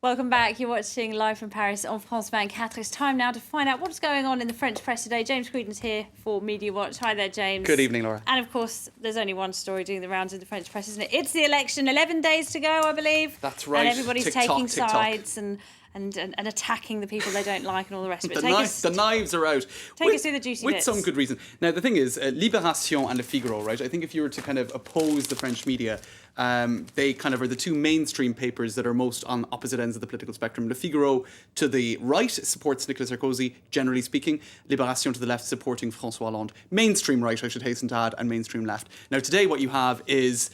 Welcome back. You're watching live from Paris on France 24. It's time now to find out what's going on in the French press today. James Creedon's here for Media Watch. Hi there, James. Good evening, Laura. And of course, there's only one story doing the rounds in the French press, isn't it? It's the election. 11 days to go, I believe. That's right. And everybody's Tick-tock, taking tick-tock. sides and attacking the people they don't like and all the rest of it. The knives are out. Take us through the juicy with bits. some good reason. Now, the thing is, Libération and Le Figaro, right? I think if you were to kind of oppose the French media, they kind of are the two mainstream papers that are most on opposite ends of the political spectrum. Le Figaro to the right supports Nicolas Sarkozy, generally speaking. Libération to the left supporting François Hollande. Mainstream right, I should hasten to add, and mainstream left. Now, today what you have is...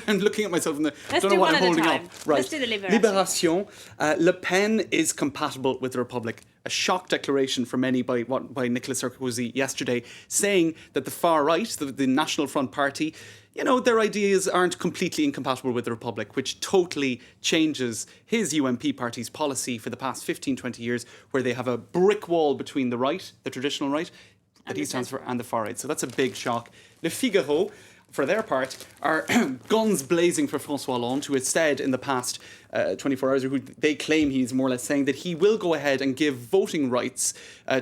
I'm looking at myself in the... Let's don't do know what one I'm at a holding time. up. Right. Let's do the Libération. Libération. Le Pen is compatible with the Republic. A shock declaration from many by Nicolas Sarkozy yesterday, saying that the far right, the National Front Party, you know, their ideas aren't completely incompatible with the Republic, which totally changes his UMP party's policy for the past 15, 20 years, where they have a brick wall between the right, the traditional right, that he stands for, and the far right. So that's a big shock. Le Figaro, for their part, are guns blazing for François Hollande, who has said in the past 24 hours, or who they claim he's more or less saying that he will go ahead and give voting rights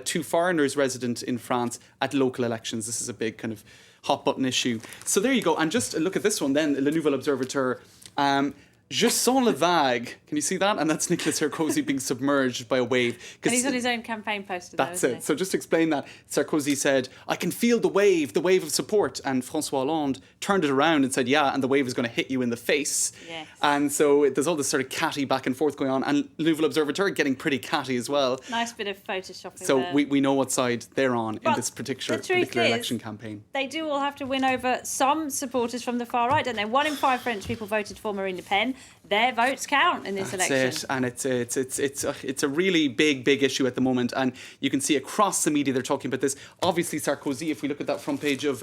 to foreigners resident in France at local elections. This is a big kind of hot button issue. So there you go. And just look at this one then, Le Nouvel Observateur. Je sens le vague. Can you see that? And that's Nicolas Sarkozy being submerged by a wave. And he's on his own campaign poster. That's though, it. So just to explain that, Sarkozy said, I can feel the wave of support. And François Hollande turned it around and said, yeah, and the wave is going to hit you in the face. Yes. And so there's all this sort of catty back and forth going on. And Le Nouvel Observateur getting pretty catty as well. Nice bit of photoshopping So there. we know what side they're on But in this particular the truth is, election campaign. They do all have to win over some supporters from the far right, don't they? 1 in 5 French people voted for Marine Le Pen. Their votes count in this election. That's it, and it's a really big issue at the moment, and you can see across the media they're talking about this. Obviously, Sarkozy, if we look at that front page of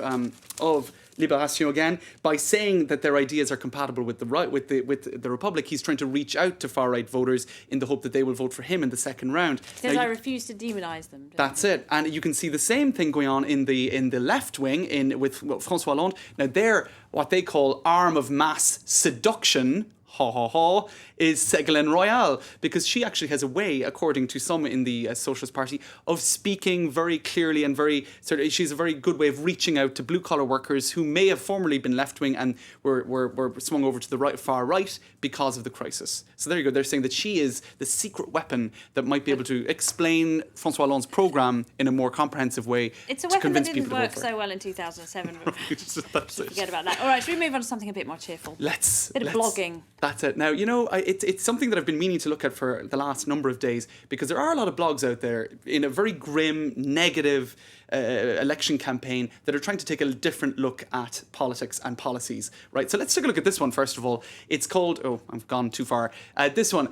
Libération again, by saying that their ideas are compatible with the right, with the Republic, he's trying to reach out to far right voters in the hope that they will vote for him in the second round. Because I refuse to demonise them. That's it, and you can see the same thing going on in the left wing with François Hollande. Now they're what they call arm of mass seduction. Is Ségolène Royal, because she actually has a way, according to some in the Socialist Party, of speaking very clearly and very she's a very good way of reaching out to blue collar workers who may have formerly been left wing and were swung over to the far right because of the crisis. So there you go. They're saying that she is the secret weapon that might be able to explain François Hollande's programme in a more comprehensive way. It's a to weapon that convince didn't people to work vote for so well in 2007. But That's it. forget about that. All right, should we move on to something a bit more cheerful? Let's. Bit of blogging. That's it. Now, you know, it's something that I've been meaning to look at for the last number of days, because there are a lot of blogs out there in a very grim, negative election campaign that are trying to take a different look at politics and policies, right? So let's take a look at this one first of all. It's called, I've gone too far. This one,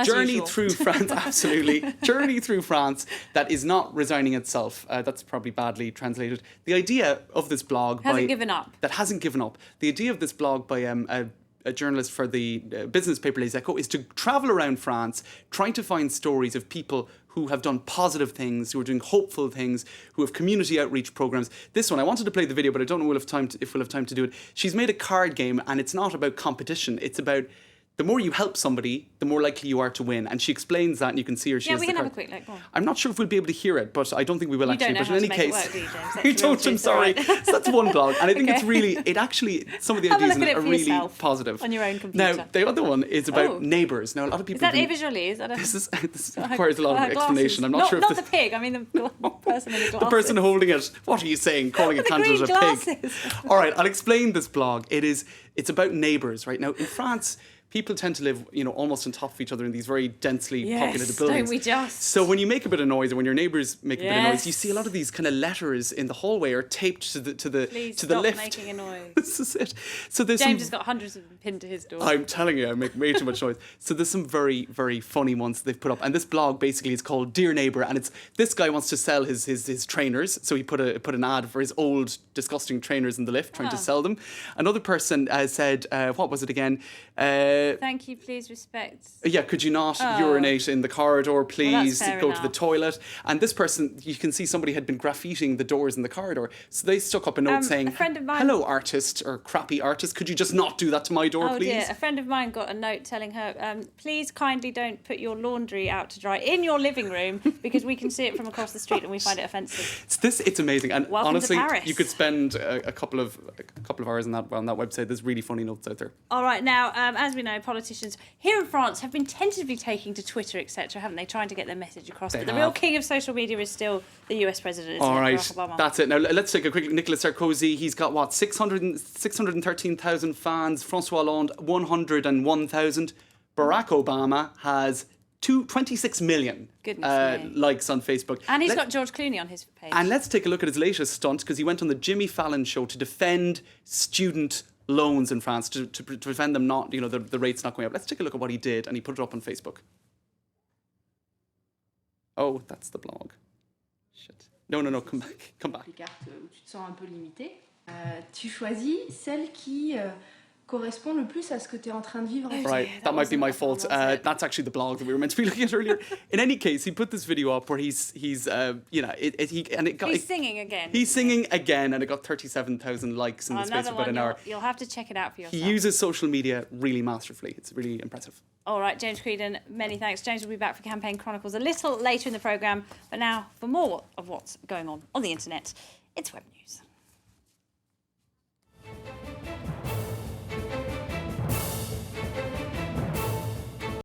Journey usual. Through France, absolutely. Journey Through France that is not resigning itself. That's probably badly translated. The idea of this blog Hasn't given up. That hasn't given up. The idea of this blog by a journalist for the business paper Les Echos is to travel around France trying to find stories of people who have done positive things, who are doing hopeful things, who have community outreach programs. This one, I wanted to play the video, but I don't know if we'll have time to do it. She's made a card game, and it's not about competition. It's about the more you help somebody, the more likely you are to win. And she explains that, and you can see her. She Yeah, has we the can have a card. quick look. Go on. I'm not sure if we'll be able to hear it, but I don't think we will You actually. don't know But in how any to make it case, work, do you, James? That's I the real don't. I'm truth, sorry. all right. So that's one blog, and I think Okay. it actually some of the Have a ideas look in at it it are for really yourself positive. on your own computer. Now the other one is about Oh. neighbours. Now a lot of people Is that have a been, visually? Is that a... this requires a lot of glasses. explanation. I'm not sure if Not the pig. I mean the person in the glasses. the person holding it. What are you saying? Calling a The candidate green a pig? glasses. All right, I'll explain this blog. It's about neighbours, right? Now in France, people tend to live, almost on top of each other in these very densely populated buildings. Don't we just? So when you make a bit of noise, or when your neighbours make a bit of noise, Yes. you see a lot of these kind of letters in the hallway are taped to the Please to the stop lift. making a noise. This is it. So there's James some, has got hundreds of them pinned to his door. I'm telling you, I make way too much noise. So there's some very, very funny ones they've put up. And this blog basically is called Dear Neighbour. And it's this guy wants to sell his trainers. So he put an ad for his old, disgusting trainers in the lift, trying to sell them. Another person said, what was it again? Thank you, please respect. Yeah, could you not urinate in the corridor, please? fair Go to the enough. toilet. And this person, you can see somebody had been graffitiing the doors in the corridor. So they stuck up a note saying, a friend of mine- hello, artist, or crappy artist, could you just not do that to my door, Oh please? dear, a friend of mine got a note telling her, please kindly don't put your laundry out to dry in your living room because we can see it from across the street and we find it offensive. It's amazing. And Welcome to honestly, Paris. you could spend a couple of hours on that website. There's really funny notes out there. All right, now, as we know, politicians here in France have been tentatively taking to Twitter, etc., haven't they, trying to get their message across. But the real king of social media is still the US president, isn't All it, right, Barack Obama? that's it. Now let's take a quick look. Nicolas Sarkozy, he's got what, 613,000 fans. François Hollande, 101,000. Barack Obama has 26 million Goodness me. likes on Facebook. And he's got George Clooney on his page. And let's take a look at his latest stunt, because he went on the Jimmy Fallon show to defend student loans in France, to defend them not, the rates not going up. Let's take a look at what he did, and he put it up on Facebook. Oh, that's the blog. Shit. No, come back. Les cartes où tu te sens un peu limité, tu choisis celle qui correspond le plus à ce que tu es en train de vivre. Right, that might be my fault. was it. That's actually the blog that we were meant to be looking at earlier. In any case, he put this video up where he's He's singing again. He's singing again, and it got 37,000 likes in the space of about an hour. You'll have to check it out for yourself. He uses social media really masterfully. It's really impressive. All right, James Creedon, many thanks. James will be back for Campaign Chronicles a little later in the programme. But now, for more of what's going on the internet, it's Web News.